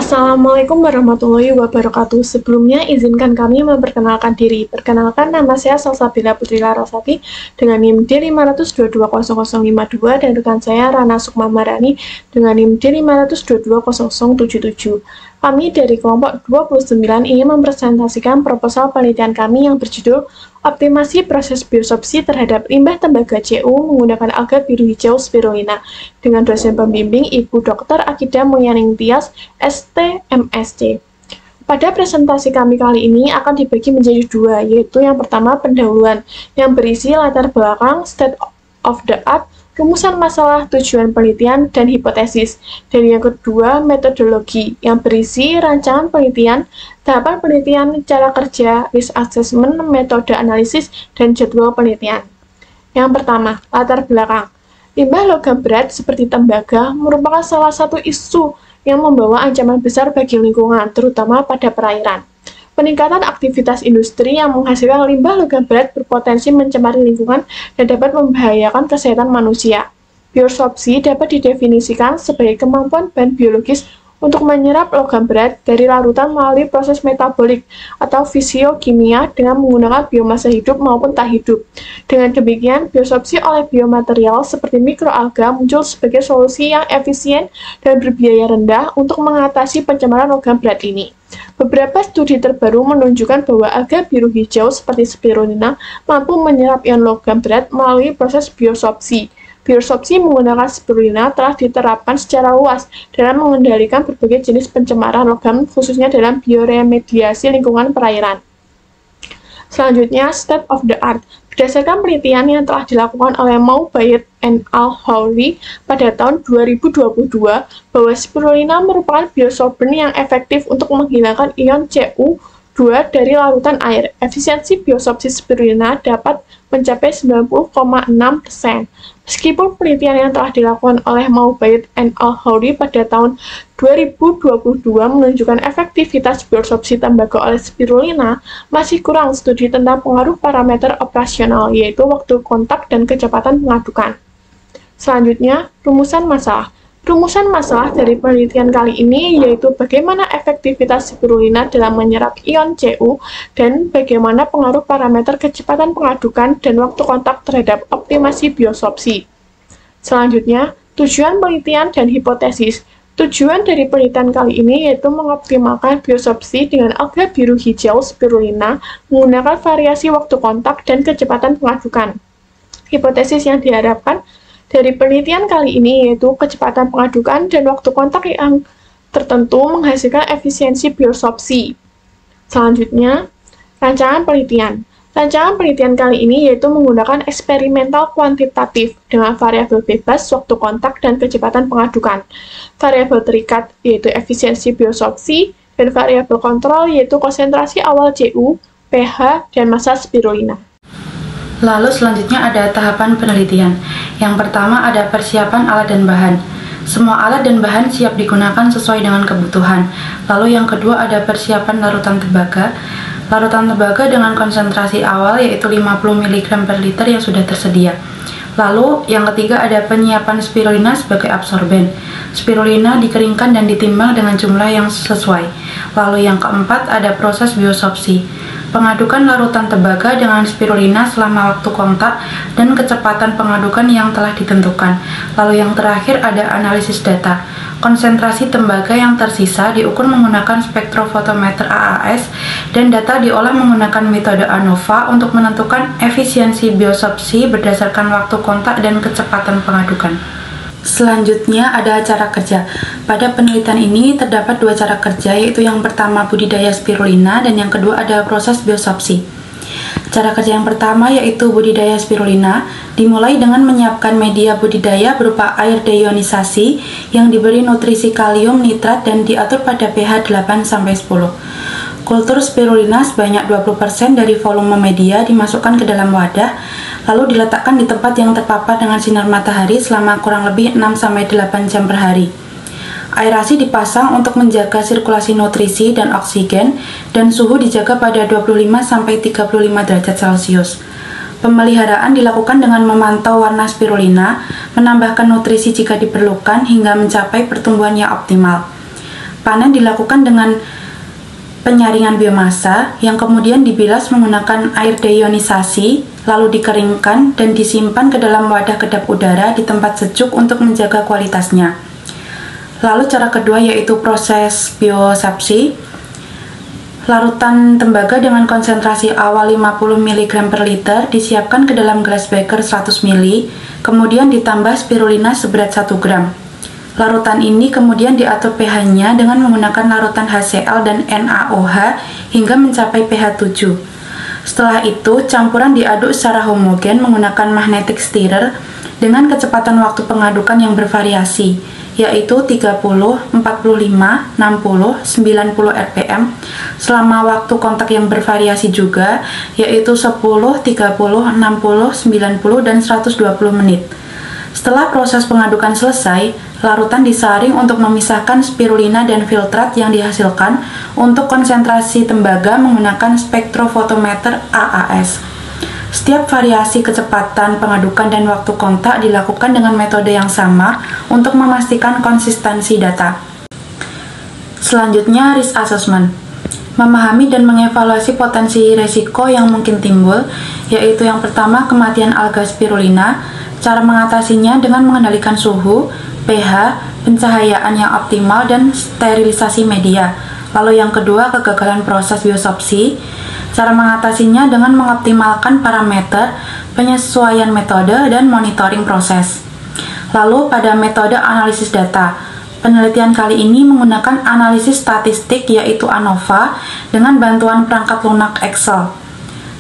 Assalamualaikum warahmatullahi wabarakatuh. Sebelumnya, izinkan kami memperkenalkan diri. Perkenalkan, nama saya Salsabila Putri Larasati dengan NIM D5220052 dan rekan saya Rana Sukma Marani dengan NIM D5220077. Kami dari kelompok 29 ingin mempresentasikan proposal penelitian kami yang berjudul Optimasi proses biosopsi terhadap limbah tembaga CU menggunakan alga biru hijau spirulina dengan dosen pembimbing Ibu Dr. Akidah Mulyaning Tias, ST, MSc. Pada presentasi kami kali ini akan dibagi menjadi dua, yaitu yang pertama pendahuluan yang berisi latar belakang, state of the art, rumusan masalah, tujuan penelitian, dan hipotesis. Dan yang kedua, metodologi, yang berisi rancangan penelitian, tahapan penelitian, cara kerja, risk assessment, metode analisis, dan jadwal penelitian. Yang pertama, latar belakang. Limbah logam berat seperti tembaga merupakan salah satu isu yang membawa ancaman besar bagi lingkungan, terutama pada perairan. Peningkatan aktivitas industri yang menghasilkan limbah logam berat berpotensi mencemari lingkungan dan dapat membahayakan kesehatan manusia. Biosopsi dapat didefinisikan sebagai kemampuan bahan biologis untuk menyerap logam berat dari larutan melalui proses metabolik atau fisiokimia dengan menggunakan biomasa hidup maupun tak hidup. Dengan demikian, biosopsi oleh biomaterial seperti mikroalga muncul sebagai solusi yang efisien dan berbiaya rendah untuk mengatasi pencemaran logam berat ini. Beberapa studi terbaru menunjukkan bahwa alga biru hijau seperti spirulina mampu menyerap ion logam berat melalui proses biosopsi. Biosopsi menggunakan spirulina telah diterapkan secara luas dalam mengendalikan berbagai jenis pencemaran logam, khususnya dalam bioremediasi lingkungan perairan. Selanjutnya, state of the art. Berdasarkan penelitian yang telah dilakukan oleh Moubayed et al. Pada tahun 2022, bahwa spirulina merupakan biosolvent yang efektif untuk menghilangkan ion CU2 dari larutan air. Efisiensi biosopsi spirulina dapat mencapai 90,6%. Meskipun penelitian yang telah dilakukan oleh Moubayed et al. Pada tahun 2022 menunjukkan efektivitas biosopsi tembaga oleh spirulina, masih kurang studi tentang pengaruh parameter operasional, yaitu waktu kontak dan kecepatan pengadukan. Selanjutnya, rumusan masalah. Rumusan masalah dari penelitian kali ini yaitu bagaimana efektivitas spirulina dalam menyerap ion CU dan bagaimana pengaruh parameter kecepatan pengadukan dan waktu kontak terhadap optimasi biosopsi. Selanjutnya, tujuan penelitian dan hipotesis. Tujuan dari penelitian kali ini yaitu mengoptimalkan biosopsi dengan alga biru hijau spirulina menggunakan variasi waktu kontak dan kecepatan pengadukan. Hipotesis yang diharapkan dari penelitian kali ini yaitu kecepatan pengadukan dan waktu kontak yang tertentu menghasilkan efisiensi biosopsi. Selanjutnya, rancangan penelitian. Rancangan penelitian kali ini yaitu menggunakan eksperimental kuantitatif dengan variabel bebas, waktu kontak, dan kecepatan pengadukan. Variabel terikat yaitu efisiensi biosopsi, dan variabel kontrol yaitu konsentrasi awal CU, pH, dan massa spirulina. Lalu selanjutnya ada tahapan penelitian. Yang pertama ada persiapan alat dan bahan. Semua alat dan bahan siap digunakan sesuai dengan kebutuhan. Lalu yang kedua ada persiapan larutan tembaga. Larutan tembaga dengan konsentrasi awal yaitu 50 mg per liter yang sudah tersedia. Lalu yang ketiga ada penyiapan spirulina sebagai absorben. Spirulina dikeringkan dan ditimbang dengan jumlah yang sesuai. Lalu yang keempat ada proses biosopsi. Pengadukan larutan tembaga dengan spirulina selama waktu kontak dan kecepatan pengadukan yang telah ditentukan. Lalu yang terakhir ada analisis data. Konsentrasi tembaga yang tersisa diukur menggunakan spektrofotometer AAS dan data diolah menggunakan metode ANOVA untuk menentukan efisiensi biosopsi berdasarkan waktu kontak dan kecepatan pengadukan. Selanjutnya ada cara kerja. Pada penelitian ini terdapat dua cara kerja, yaitu yang pertama budidaya spirulina dan yang kedua ada proses biosopsi. Cara kerja yang pertama yaitu budidaya spirulina, dimulai dengan menyiapkan media budidaya berupa air deionisasi yang diberi nutrisi kalium nitrat dan diatur pada pH 8-10. Kultur spirulina sebanyak 20% dari volume media dimasukkan ke dalam wadah, lalu diletakkan di tempat yang terpapar dengan sinar matahari selama kurang lebih 6-8 jam per hari. Aerasi dipasang untuk menjaga sirkulasi nutrisi dan oksigen, dan suhu dijaga pada 25-35 derajat Celcius. Pemeliharaan dilakukan dengan memantau warna spirulina, menambahkan nutrisi jika diperlukan hingga mencapai pertumbuhan yang optimal. Panen dilakukan dengan penyaringan biomasa yang kemudian dibilas menggunakan air deionisasi, lalu dikeringkan dan disimpan ke dalam wadah kedap udara di tempat sejuk untuk menjaga kualitasnya. Lalu cara kedua yaitu proses biosepsi. Larutan tembaga dengan konsentrasi awal 50 mg per liter disiapkan ke dalam gelas beker 100 ml, kemudian ditambah spirulina seberat 1 gram. Larutan ini kemudian diatur pH-nya dengan menggunakan larutan HCl dan NaOH hingga mencapai pH 7. Setelah itu, campuran diaduk secara homogen menggunakan magnetic stirrer dengan kecepatan waktu pengadukan yang bervariasi, yaitu 30, 45, 60, 90 rpm, selama waktu kontak yang bervariasi juga, yaitu 10, 30, 60, 90, dan 120 menit. Setelah proses pengadukan selesai, larutan disaring untuk memisahkan spirulina dan filtrat yang dihasilkan untuk konsentrasi tembaga menggunakan spektrofotometer AAS. Setiap variasi kecepatan pengadukan dan waktu kontak dilakukan dengan metode yang sama untuk memastikan konsistensi data. Selanjutnya, risk assessment. Memahami dan mengevaluasi potensi resiko yang mungkin timbul, yaitu yang pertama kematian alga spirulina. Cara mengatasinya dengan mengendalikan suhu, pH, pencahayaan yang optimal, dan sterilisasi media. Lalu yang kedua, kegagalan proses biosepsi. Cara mengatasinya dengan mengoptimalkan parameter, penyesuaian metode, dan monitoring proses. Lalu pada metode analisis data. Penelitian kali ini menggunakan analisis statistik yaitu ANOVA dengan bantuan perangkat lunak Excel.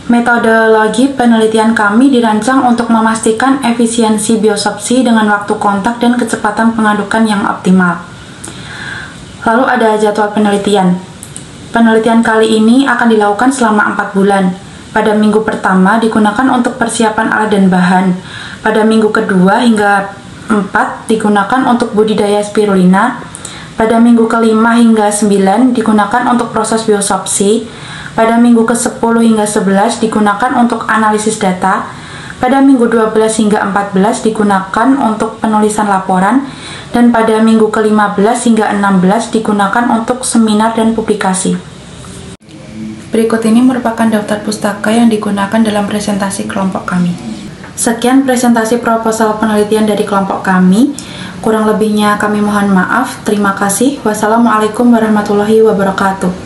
Metodologi penelitian kami dirancang untuk memastikan efisiensi biosepsi dengan waktu kontak dan kecepatan pengadukan yang optimal. Lalu ada jadwal penelitian. Penelitian kali ini akan dilakukan selama 4 bulan. Pada minggu pertama digunakan untuk persiapan alat dan bahan. Pada minggu kedua hingga 4 digunakan untuk budidaya spirulina. Pada minggu kelima hingga 9 digunakan untuk proses biosepsi. Pada minggu ke-10 hingga 11 digunakan untuk analisis data. Pada minggu 12 hingga 14 digunakan untuk penulisan laporan. Dan pada minggu ke-15 hingga 16 digunakan untuk seminar dan publikasi. Berikut ini merupakan daftar pustaka yang digunakan dalam presentasi kelompok kami. Sekian presentasi proposal penelitian dari kelompok kami. Kurang lebihnya kami mohon maaf. Terima kasih. Wassalamualaikum warahmatullahi wabarakatuh.